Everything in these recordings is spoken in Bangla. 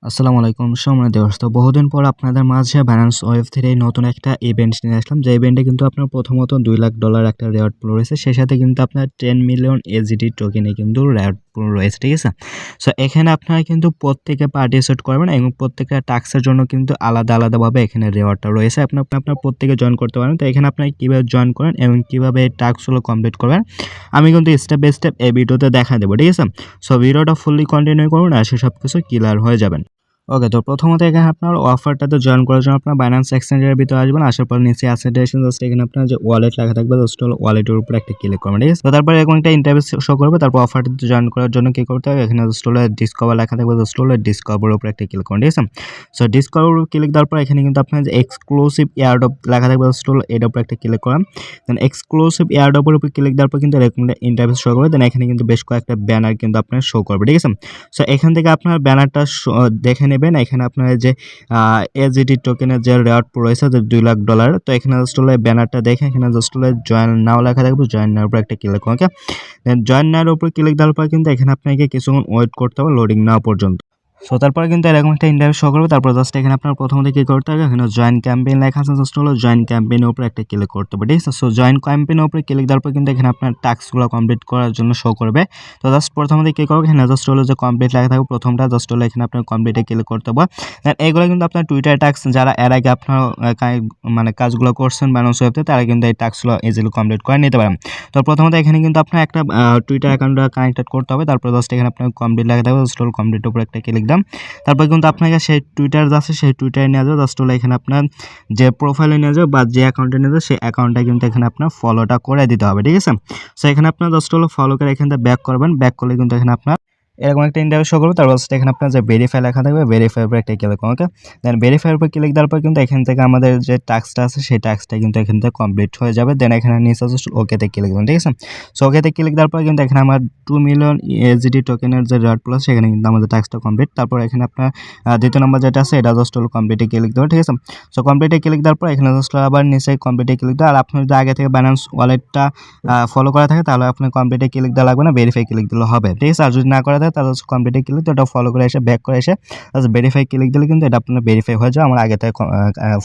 আসসালামু আলাইকুম সম্মানিত দর্শক বহুদিন পর আপনাদের মাঝে Binance ওয়েব থেকে নতুন একটা ইভেন্ট নিয়ে আসলাম যে ইভেন্টে কিন্তু আপনার প্রথমত $2 লাখ একটা রেওয়ার্ড পুল রয়েছে সেই সাথে কিন্তু আপনার 10 মিলিয়ন এজিডি টোকেনে কিন্তু রেওয়ার্ড পুল রয়েছে ঠিক আছে। সো এখানে আপনারা কিন্তু প্রত্যেকে পার্টিসিপেট করবেন এবং প্রত্যেকটা টাস্কের জন্য কিন্তু আলাদাভাবে এখানে রেওয়ার্ডটা রয়েছে আপনার প্রত্যেকে জয়েন করতে পারেন। তো এখানে আপনারা কিভাবে জয়েন করেন এবং কিভাবে এই টাস্কগুলো কমপ্লিট করবেন আমি কিন্তু স্টেপ বাই স্টেপ এই ভিডিওতে দেখা দেবো ঠিক আছে। সো ভিডিওটা ফুললি কন্টিনিউ করুন আর সবকিছু ক্লিয়ার হয়ে যাবেন। ওকে, তো প্রথমত এখানে আপনার অফারটাতে জয়েন করার জন্য আপনার Binance এক্সচেঞ্জের ভিতরে আসবেন। আসার পর নিচে অ্যাসেট এসে জাস্ট এখানে আপনার যে ওয়ালেট লেখা থাকবে জাস্ট হলো ওয়ালেটের উপরে একটা ক্লিক করবেন, ঠিক আছে? তো তারপরে এরকম একটা ইন্টারফেস শো করবে। তারপর অফারটাতে জয়েন করার জন্য কি করতে হবে? এখানে জাস্ট হলো ডিসকভার লেখা থাকবে, জাস্ট হলো ডিসকভারের উপরে একটা ক্লিক করুন, ঠিক আছে? সো ডিসকভারের উপর ক্লিক দেওয়ার পর এখানে কিন্তু আপনার যে এক্সক্লুসিভ এয়ারড্রপ লেখা থাকবে জাস্ট হলো এটার উপরে একটা ক্লিক করান। দেন এক্সক্লুসিভ এয়ারড্রপের উপর ক্লিক দেওয়ার পর কিন্তু এরকম একটা ইন্টারফেস শো করবে। দেন এখানে কিন্তু বেশ কয়েকটা ব্যানার কিন্তু আপনার শো করবে, ঠিক আছে? সো এখান থেকে আপনার ব্যানারটা দেখে নেবেন। এখানে আপনার যে এজিটি টোকেনের যে রেওয়ার্ড রয়েছে যে $2 লাখ। তো এখানে জাস্ট হলো ব্যানারটা দেখে এখানে জাস্ট হলো জয়েন নাও লেখা থাকবে, জয়েন নাওর উপর একটা ক্লিক করুন, ওকে? দেন জয়েন নাওর উপর ক্লিক দেওয়ার পর কিন্তু এখানে আপনাকে কিছুক্ষণ ওয়েট করতে হবে লোডিং নেওয়া পর্যন্ত। সো তারপরে কিন্তু এরকম একটা ইন্টারভিউ শো করবে। তারপর জাস্ট এখানে আপনার প্রথমত কি করতে হবে? এখানে জয়েন ক্যাম্পেইন লেখা আছে, জাস্ট হলো জয়েন ক্যাম্পেইনের উপরে একটা ক্লিক করতে হবে, ঠিক আছে? সো জয়েন ক্যাম্পেইনের উপরে ক্লিক দেওয়ার পর কিন্তু এখানে আপনার টাস্কগুলো কমপ্লিট করার জন্য শো করবে। তো জাস্ট প্রথমত কি করবে? এখানে জাস্ট হলো যে কমপ্লিট লেখা থাকবে প্রথমটা, জাস্ট হলো এখানে আপনার কমপ্লিটে ক্লিক করতে হবে। দেন এগুলো কিন্তু আপনার টুইটার টাস্ক যারা এর আগে আপনার মানে কাজগুলো করছেন Binance ওয়েবতে তারা কিন্তু এই টাস্কগুলো ইজিলি কমপ্লিট করে নিতে পারেন। তো প্রথমত এখানে কিন্তু আপনার একটা টুইটার অ্যাকাউন্টটা কানেক্টেড করতে হবে। তারপর জাস্ট এখানে আপনার কমপ্লিট লেখা থাকবে, জাস্ট হলো কমপ্লিটের উপরে একটা ক্লিক দাম। তারপর কিন্তু আপনাকে সেই টুইটার আছে সেই টুইটারে নিয়ে যাবে, জাস্ট হলো এখানে আপনার যে প্রোফাইলে নিয়ে যাবে বা যে অ্যাকাউন্টে নিয়ে যাবে সেই অ্যাকাউন্টটা কিন্তু এখানে আপনার ফলোটা করে দিতে হবে, ঠিক আছে? সো এখানে আপনার জাস্ট হলো ফলো করে এখান থেকে ব্যাক করবেন, ব্যাক করলে কিন্তু এখানে আপনার এরকম একটা ইন্টারভিউ শো করবে। তারপর এখানে আপনার যে ভেরিফাই লেখা থাকবে ভেরিফাই উপর একটা ক্লিক করুন, ওকে? দেন ভেরিফাই উপর ক্লিক দেওয়ার পর কিন্তু এখান থেকে আমাদের যে টাস্কটা আছে সেই টাস্কটা কিন্তু এখান থেকে কমপ্লিট হয়ে যাবে। দেন এখানে নিচে জাস্ট ওকেতে ক্লিক করুন, ঠিক আছে? সো ওকেতে ক্লিক দেওয়ার পর কিন্তু এখানে আমার 2 মিলিয়ন এসডিটি টোকেনের যে রেওয়ার্ড প্লাস সেখানে কিন্তু আমাদের টাস্কটা কমপ্লিট। তারপর এখানে আপনার দ্বিতীয় নম্বর যেটা আছে এটা জাস্ট হলো কমপ্লিটে ক্লিক দেবো, ঠিক আছে? সো কমপ্লিটে ক্লিক দেওয়ার পর এখানে জাস্ট আবার নিচে কমপ্লিটে ক্লিক দেওয়া। আর আপনার যদি আগে থেকে Binance ওয়ালেটটা ফলো করা থাকে তাহলে আপনি কমপ্লিটে ক্লিক দেওয়া লাগবে না, ভেরিফাই ক্লিক দিলে হবে, ঠিক আছে? আর যদি না করা থাকে তাহলে কমপ্লিটে ক্লিক দিয়ে ওটা ফলো করে এসে ব্যাক করে এসে ভেরিফাই ক্লিক দিলে কিন্তু এটা আপনার ভেরিফাই হয়ে যায়। আমার আগে থেকে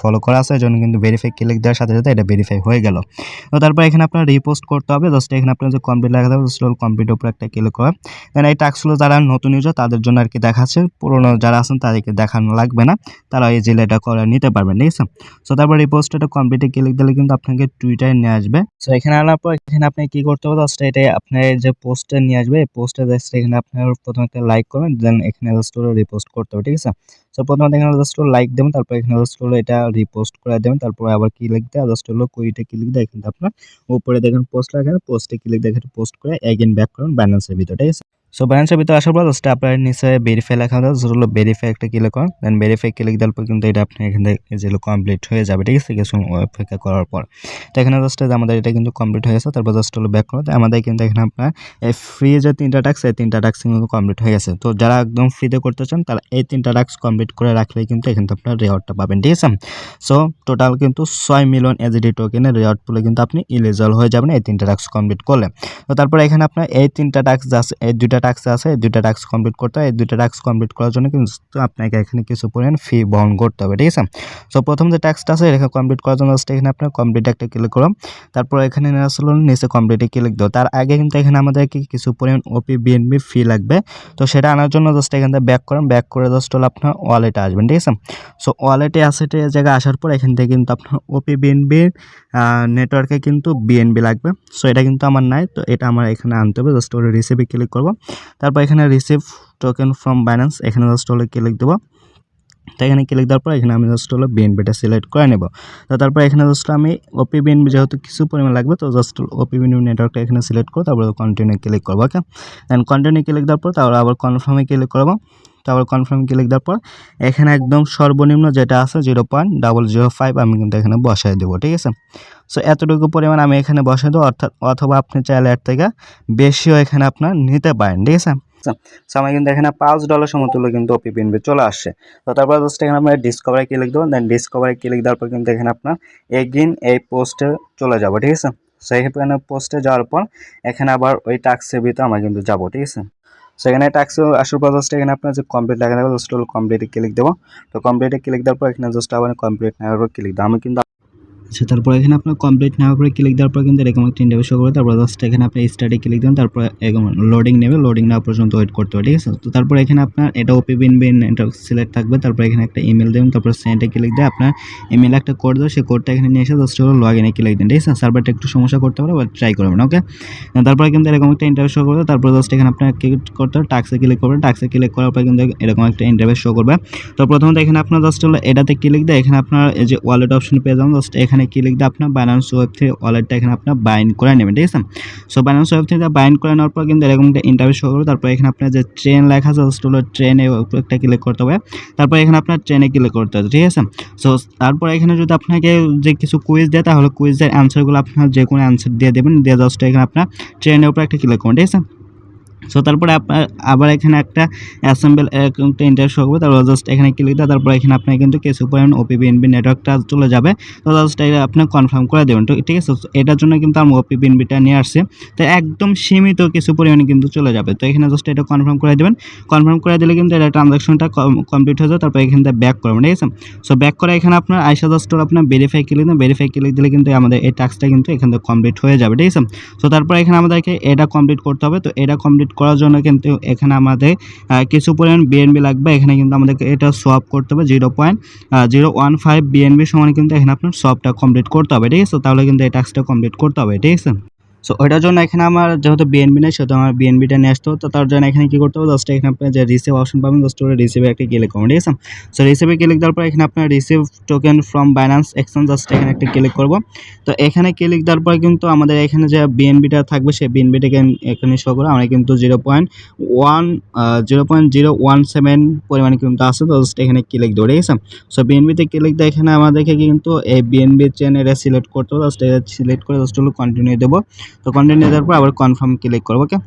ফলো করা আছে এজন্য কিন্তু ভেরিফাই ক্লিক দেওয়ার সাথে সাথে এটা ভেরিফাই হয়ে গেল। তো তারপর এখানে আপনার রিপোস্ট করতে হবে, জাস্ট এখানে আপনার যে কমপ্লিট লেখা থাকবে জাস্ট কমপ্লিটের উপর একটা ক্লিক করে দেন এই টাস্কগুলো যারা নতুন ইউজার তাদের জন্য আর কি দেখাচ্ছে, পুরোনো যারা আছেন তাদেরকে দেখানো লাগবে না, তারা এই জিলে এটা করে নিতে পারবেন, ঠিক আছে? সো তারপর রিপোস্টটা কমপ্লিটে ক্লিক দিলে কিন্তু আপনাকে টুইটারে নিয়ে আসবে। সো এখানে আনার পর এখানে আপনি কি করতে হবে? জাস্ট এটা আপনার যে পোস্টে নিয়ে আসবে এই পোস্টে জাস্ট এখানে আপনার প্রথমে একটা লাইক করবেন, দেন এখানে জাস্ট রিপোস্ট করতে হবে, ঠিক আছে? সো প্রথমে এখানে জাস্ট লাইক দেবেন, তারপর এখানে জাস্ট এটা রিপোস্ট করে দেবেন, তারপর আবার ক্লিক দিয়ে জাস্ট কুইটে ক্লিক দিয়ে কিন্তু আপনার উপরে দেখেন পোস্ট লেখা, পোস্টে ক্লিক দিয়ে পোস্ট করে এগেইন ব্যাক করুন Binance-এর ভিতরে, ঠিক আছে? সো Binance-এর ভিতরে আসার পর জাস্ট আপনার নিচে ভেরিফাই লেখা আছে, জাস্ট ভেরিফাই একটা ক্লিক করুন, দেন ভেরিফাই ক্লিক দেওয়ার পর কিন্তু এটা আপনি এখান থেকে যেগুলো কমপ্লিট হয়ে যাবে, ঠিক আছে? কিছু অপেক্ষা করার পর তো এখানে জাস্ট আমাদের এটা কিন্তু কমপ্লিট হয়ে গেছে। তারপর জাস্ট ব্যাক করুন, আমাদের কিন্তু এখানে আপনার এই ফ্রি যে 3টা টাস্ক এই 3টা টাস্ক কিন্তু কমপ্লিট হয়ে গেছে। তো যারা একদম ফ্রিতে করতে চান তারা এই 3টা টাস্ক কমপ্লিট করে রাখলেই কিন্তু এখান থেকে আপনার রেওয়ার্ডটা পাবেন, ঠিক আছে? সো টোটাল কিন্তু 6 মিলিয়ন এজিডি টোকেনের রেওয়ার্ড পুলে কিন্তু আপনি এলিজিবল হয়ে যাবেন এই 3টা টাস্ক কমপ্লিট করলে। তো তারপরে এখানে আপনার এই 3টা টাস্ক আছে, এই 2টা টাস্ক আছে, এই 2টা টাস্ক কমপ্লিট করতে হয়। এই 2টা টাস্ক কমপ্লিট করার জন্য কিন্তু আপনাকে এখানে কিছু পরিমাণ ফি বহন করতে হবে, ঠিক আছে? সো প্রথম যে টাস্কটা আছে এটা কমপ্লিট করার জন্য এখানে আপনার কমপ্লিট একটা ক্লিক করুন, তারপর এখানে আসলে নিচে কমপ্লিটে ক্লিক দাও। তার আগে কিন্তু এখানে আমাদেরকে কিছু পরিমাণ ওপি বিএনবি ফি লাগবে। তো সেটা আনার জন্য জাস্ট এখান থেকে ব্যাক করেন, ব্যাক করে জাস্ট হলো আপনার ওয়ালেটে আসবেন, ঠিক আছে? সো ওয়ালেটে আসেটে জায়গায় আসার পর এখান থেকে কিন্তু আপনার ওপি বিএনবির নেটওয়ার্কে কিন্তু বিএনবি লাগবে। সো এটা কিন্তু আমার নাই, তো এটা আমার এখানে আনতে হবে। জাস্ট ওটা রিসিভে ক্লিক করব, তারপর এখানে রিসিভ টোকেন ফ্রম Binance এখানে জাস্ট হলো ক্লিক দেবো। তো এখানে ক্লিক দেওয়ার পর এখানে আমি জাস্ট হলো বিএনবিটা সিলেক্ট করে নেব। তো তারপর এখানে জাস্ট আমি ওপি বিএনবি যেহেতু কিছু পরিমাণ লাগবে তো জাস্ট ওপি বিএনবি নেটওয়ার্কটা এখানে সিলেক্ট করে তারপর কন্টিনিউ ক্লিক করবো, ওকে? দেন কন্টিনিউ ক্লিক দেওয়ার পর তারপর আবার কনফার্মে ক্লিক করবো, তারপর কনফার্ম ক্লিক দেওয়ার পর এখানে একদম সর্বনিম্ন যেটা আছে 0.005 আমি কিন্তু এখানে বসাই দেবো, ঠিক আছে? সো এতটুকু পরিমাণ আমি এখানে বসাই দেবো, অর্থাৎ অথবা আপনি চাইলে এর থেকে বেশিও এখানে আপনার নিতে পারেন, ঠিক আছে? সো আমার কিন্তু এখানে $5 সমতুল্য কিন্তু ওপি বিএনবি চলে আসছে। তো তারপর জাস্ট এখানে আপনার ডিসকভারে ক্লিক দেবেন, দেন ডিসকভারে ক্লিক দেওয়ার পর কিন্তু এখানে আপনার এগেইন এই পোস্টে চলে যাব, ঠিক আছে? সো এখানে পোস্টে যাওয়ার পর এখানে আবার ওই টাস্কের ভিতরে আমরা কিন্তু যাব, ঠিক আছে? সো এখানে টাস্ক আসার পর জাস্ট এখানে আপনার যে কমপ্লিট লেখা থাকবে জাস্ট হলো কমপ্লিটে ক্লিক দেবো। তো কমপ্লিটে ক্লিক দেওয়ার পর এখানে জাস্ট আবার কমপ্লিট নেওয়ার উপর ক্লিক দেবো। আমি কিন্তু আচ্ছা, তারপর এখানে আপনার কমপ্লিট নেওয়ার পরে ক্লিক দেওয়ার পর কিন্তু এরকম একটা ইন্টারভিউ শো করবে। তারপর জাস্ট এখানে আপনি স্টার্টে ক্লিক দেবেন, তারপর এরকম লোডিং নেবে, লোডিং নেওয়া পর্যন্ত ওয়েট করতে হবে, ঠিক আছে। তো তারপর এখানে আপনার এটা ওপিবিএনবিএন এটা সিলেক্ট থাকবে, তারপর এখানে একটা ইমেল দেবেন, তারপর সেন্ডে ক্লিক দিয়ে আপনার ইমেলে একটা কোড দেবে, সেই কোডটা এখানে নিয়ে এসে জাস্ট হলো লগ ইনে ক্লিক দিন, ঠিক আছে। সার্ভারটা একটু সমস্যা করতে পারে, বাট ট্রাই করবেন, ওকে। তারপরে কিন্তু এরকম একটা ইন্টারভিউ শো করবে, তারপর জাস্ট এখানে আপনার ক্লিক করতে হবে, টাস্কে ক্লিক করবেন, টাস্কে ক্লিক করার পর কিন্তু এরকম একটা ইন্টারভিউ শো করবে। তো প্রথমত এখানে আপনার জাস্ট হলো এটাতে ক্লিক দিয়ে এখানে আপনার এই যে ওয়ালেট অপশন পেয়ে যাবেন, জাস্ট এখানে ক্লিক দিয়ে আপনার বাইন্যান্স ওয়েব3 ওয়ালেটটা এখানে আপনার বাইন্ড করে নেবেন, ঠিক আছে। সো বাইন্যান্স ওয়েব3 বাইন্ড করে নেওয়ার পর কিন্তু এরকম একটা ইন্টারভিউ শো করবে। তারপর এখানে আপনার যে ট্রেন লেখা আছে জাস্ট হলো ট্রেনে একটা ক্লিক করতে হবে, তারপর এখানে আপনার ট্রেনে ক্লিক করতে হবে, ঠিক আছে। সো তারপর এখানে যদি আপনাকে যে কিছু কুইজ দেয় তাহলে কুইজের অ্যান্সারগুলো আপনার যে কোনো অ্যান্সার দিয়ে দেবেন, দিয়ে জাস্ট এখানে আপনার ট্রেনের উপর একটা ক্লিক করবেন, ঠিক আছে। সো তারপরে আপনার আবার এখানে একটা অ্যাসেম্বল একটা ইন্টারভিউ শো করবে, তারপর জাস্ট এখানে ক্লিক দেওয়া, তারপর এখানে আপনার কিন্তু কিছু পরিমাণ ওপিবিএনবি নেটওয়ার্কটা চলে যাবে। তো জাস্ট এটা আপনি কনফার্ম করে দেবেন, ঠিক আছে। এটার জন্য কিন্তু আমি ওপিবিএনবিটা নিয়ে আসছি, তো একদম সীমিত কিছু পরিমাণে কিন্তু চলে যাবে। তো এখানে জাস্ট এটা কনফার্ম করে দেবেন, কনফার্ম করে দিলে কিন্তু এটা ট্রানজাকশনটা কমপ্লিট হয়ে যাবে। তারপর এখান থেকে ব্যাক করবেন, ঠিক আছে। সো ব্যাক করে এখানে আপনার আইসা জাস্ট আপনার ভেরিফাই ক্লিক দেন, ভেরিফাই ক্লিক দিলে কিন্তু আমাদের এই টাস্কটা কিন্তু এখান থেকে কমপ্লিট হয়ে যাবে, ঠিক আছে। সো তারপর এখানে আমাদেরকে এটা কমপ্লিট করতে হবে। তো এটা কমপ্লিট করার জন্য কিন্তু এখানে আমাদের কিছু পরিমাণ বিএনবি লাগবে। এখানে কিন্তু আমাদেরকে এটা সোয়াপ করতে হবে 0.015 বিএনবি সমান কিন্তু এখানে আপনার সোয়াপটা কমপ্লিট করতে হবে, ঠিক আছে। তাহলে কিন্তু এই টাস্কটা কমপ্লিট করতে হবে, ঠিক আছে। সো ওইটার জন্য এখানে আমার যেহেতু বিএনবি নেই সেহেতু আমার বিএনবিটা নিয়ে আসতে হবে। তো তার জন্য এখানে কী করতে হবে, জাস্ট এখানে আপনার যে রিসিভ অপশন পাবেন জাস্ট ওটা রিসিভে একটা ক্লিক করবেন, ঠিক আছে। সো রিসিভে ক্লিক দেওয়ার পর এখানে আপনার receive token from Binance exchange just এখানে একটা ক্লিক করব। তো এখানে ক্লিক দেওয়ার পর কিন্তু আমাদের এখানে যে বিএনবিটা থাকবে সেই বিএনবিটাকে এখানে শো করে আমরা কিন্তু 0.017 পরিমাণে কিন্তু আছে। তো জাস্ট এখানে ক্লিক দেবো, ঠিক আছে। সো বিএনবিতে ক্লিক দিয়ে এখানে আমাদেরকে কিন্তু এই বিএনবি চেন এটা সিলেক্ট করতে হবে, জাস্ট এটা সিলেক্ট করে জাস্ট হলো কন্টিনিউ দেবো। তো কন্টিনিউ দেওয়ার পর আবার কনফার্ম ক্লিক করবো, ওকে।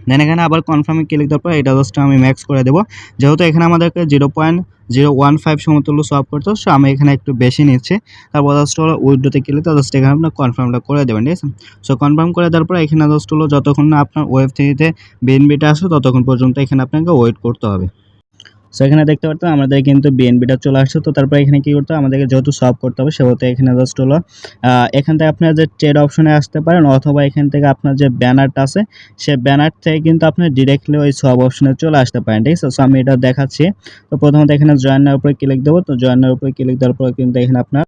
দেন এখানে আবার কনফার্মে ক্লিক দেওয়ার পর এটা জাস্ট আমি ম্যাক্স করে দেবো, যেহেতু এখানে আমাদেরকে 0.015 সমতুল্য সোয়াপ করতে হবে, সো আমি এখানে একটু বেশি নিচ্ছি। তারপর জাস্ট হলো উইথড্রোতে ক্লিক দিয়ে জাস্ট এখানে আপনার কনফার্মটা করে দেবেন, ঠিক আছে। সো কনফার্ম করে দেওয়ার পর এখানে জাস্ট হলো যতক্ষণ না আপনার ওয়েব3তে বিএনবিটা আসে ততক্ষণ পর্যন্ত এখানে আপনাকে ওয়েট করতে হবে। সো এখানে দেখতে পারতেন আমাদের কিন্তু বিএনবিটা চলে আসছে। তো তারপর এখানে কী করতে হবে, আমাদেরকে যেহেতু সলভ করতে হবে সেহেতু এখানে জাস্ট হলো এখান থেকে আপনার যে ট্রেড অপশনে আসতে পারেন, অথবা এখান থেকে আপনার যে ব্যানারটা আছে সে ব্যানার থেকে কিন্তু আপনি ডিরেক্টলি ওই সলভ অপশনে চলে আসতে পারেন, ঠিক আছে। সো আমি এটা দেখাচ্ছি। তো প্রথমত এখানে জয়েনের উপরে ক্লিক দেবো। তো জয়েনের উপরে ক্লিক দেওয়ার পর কিন্তু এখানে আপনার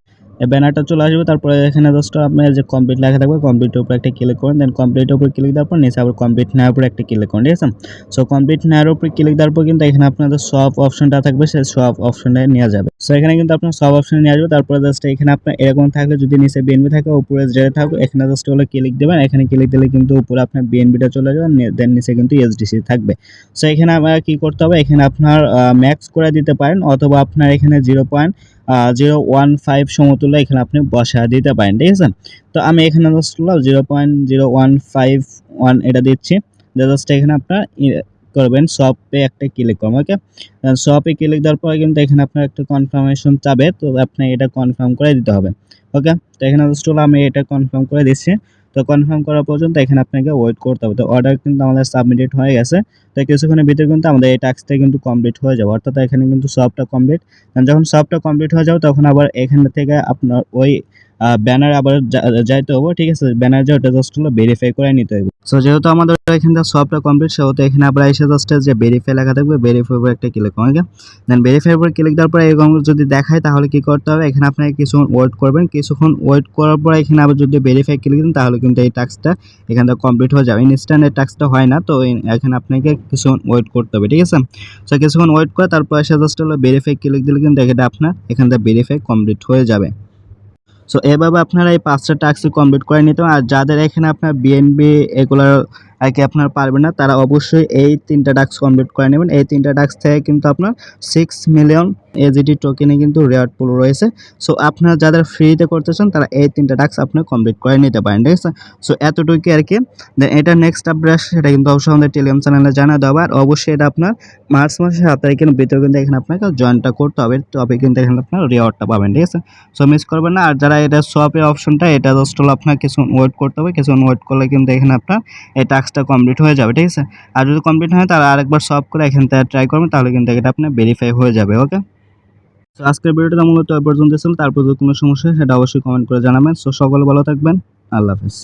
ব্যানারটা চলে আসবে। তারপরে এখানে জাস্ট আপনার যে কমপ্লিট লেখা থাকবে কমপ্লিটের উপরে একটা ক্লিক করুন, দেন কমপ্লিটের উপরে ক্লিক দেওয়ার পর নিচে আবার কমপ্লিট নেওয়ার উপরে একটা ক্লিক করুন, ঠিক আছে। সো কমপ্লিট নেওয়ার উপরে ক্লিক দেওয়ার পর কিন্তু এখানে আপনাদের সব অপশনটা থাকবে, সেই সব অপশনে নিয়ে যাবে। সো এখানে কিন্তু আপনার সব অপশনে নিয়ে আসবে। তারপরে জাস্ট এখানে আপনার এরকম থাকলে যদি নিচে বিএনবি থাকে উপরে যেটা থাকবে এখানে জাস্ট হলো ক্লিক দেবেন। এখানে ক্লিক দিলে কিন্তু উপরে আপনার বিএনবিটা চলে যাবে, দেন নিচে কিন্তু এসডিসি থাকবে। সো এখানে আপনার কী করতে হবে, এখানে আপনার ম্যাক্স করে দিতে পারেন, অথবা আপনার এখানে 0.015 সমতুল্য এখানে আপনি বসা দিতে পারেন, ঠিক আছে। তো আমি এখানে জাস্ট 0.0151 এটা দিচ্ছি। জাস্ট এখানে আপনার করবেন শপে একটা ক্লিক করবেন, ওকে। শপে ক্লিক দেওয়ার পরে কিন্তু এখানে আপনার একটা কনফার্মেশন চাবে, তো আপনি এটা কনফার্ম করে দিতে হবে, ওকে। তো এখানে জাস্ট আমি এটা কনফার্ম করে দিচ্ছি। তো কনফার্ম করা পর্যন্ত এখানে আপনাকে ওয়েট করতে হবে। তো অর্ডার কিন্তু আমাদের সাবমিটেড হয়ে গেছে। তো কিছুক্ষণের ভিতরে কিন্তু আমাদের এই টাস্কটা কিন্তু কমপ্লিট হয়ে যাবে, অর্থাৎ এখানে কিন্তু সবটা কমপ্লিট। যখন সবটা কমপ্লিট হয়ে যাবে তখন আবার এখান থেকে আপনার ওই ব্যানার আবার যাইতে হবে, ঠিক আছে। ব্যানার যে ওটা জাস্ট হলো ভেরিফাই করে নিতে হবে। সো যেহেতু আমাদের এখান থেকে সবটা কমপ্লিট সেহেতু এখানে আবার এসে জাস্ট যে ভেরিফাই লেখা থাকবে ভেরিফাই উপর একটা ক্লিক করুন, ওকে। দেন ভেরিফাই উপর ক্লিক দেওয়ার পর এরকম যদি দেখায় তাহলে কি করতে হবে, এখানে আপনাকে কিছুক্ষণ ওয়েট করবেন। কিছুক্ষণ ওয়েট করার পর এখানে আবার যদি ভেরিফাই ক্লিক দেন তাহলে কিন্তু এই টাস্কটা এখান থেকে কমপ্লিট হয়ে যাবে। ইনস্ট্যান্ট এই টাস্কটা হয় না, তো এখানে আপনাকে কিছুক্ষণ ওয়েট করতে হবে, ঠিক আছে। সো কিছুক্ষণ ওয়েট করে তারপর এসে জাস্ট হলো ভেরিফাই ক্লিক দিলে কিন্তু এটা আপনার এখান থেকে ভেরিফাই কমপ্লিট হয়ে যাবে। সো এভাবে আপনারা এই 5টা টাস্ক কমপ্লিট করে নিতে হবে। আর যাদের এখানে আপনার বিএনবি এগুলো আর কি আপনার পারবেন না তারা অবশ্যই এই 3টা টাস্ক কমপ্লিট করে নেবেন। এই 3টা টাস্ক থেকে কিন্তু আপনার 6 মিলিয়ন এজিটি টোকেনে কিন্তু রেওয়ার্ড পুল রয়েছে। সো আপনারা যাদের ফ্রিতে করতে চান তারা এই 3টা টাস্ক আপনি কমপ্লিট করে নিতে পারেন, ঠিক আছে। সো এতটুকুই আর কি। দেন এটা নেক্সট আপডেট সেটা কিন্তু অবশ্যই আমাদের টেলিগ্রাম চ্যানেলে জানিয়ে দেওয়া হবে। আর অবশ্যই এটা আপনার মার্চ মাসের 7 তারিখের ভিতরে কিন্তু এখানে আপনাকে জয়েনটা করতে হবে, তবে কিন্তু এখানে আপনার রেওয়ার্ডটা পাবেন, ঠিক আছে। সো মিস করবেন না। আর যারা এটা সোয়াপের অপশনটা এটা জাস্ট হলো আপনার কিছুক্ষণ ওয়েট করতে হবে। কিছুক্ষণ ওয়েট করলে কিন্তু এখানে আপনার এই টাস্ক টাস্কটা কমপ্লিট হয়ে যাবে, ঠিক আছে। আর যদি কমপ্লিট হয় তাহলে আরেকবার সলভ করে এখান থেকে ট্রাই করবেন, তাহলে কিন্তু এটা আপনার ভেরিফাই হয়ে যাবে। ওকে, তো আজকের ভিডিওটা মূলত এ পর্যন্ত ছিল। তারপর যদি কোনো সমস্যা হয় সেটা অবশ্যই কমেন্ট করে জানাবেন। সো সকলে ভালো থাকবেন, আল্লাহ হাফেজ।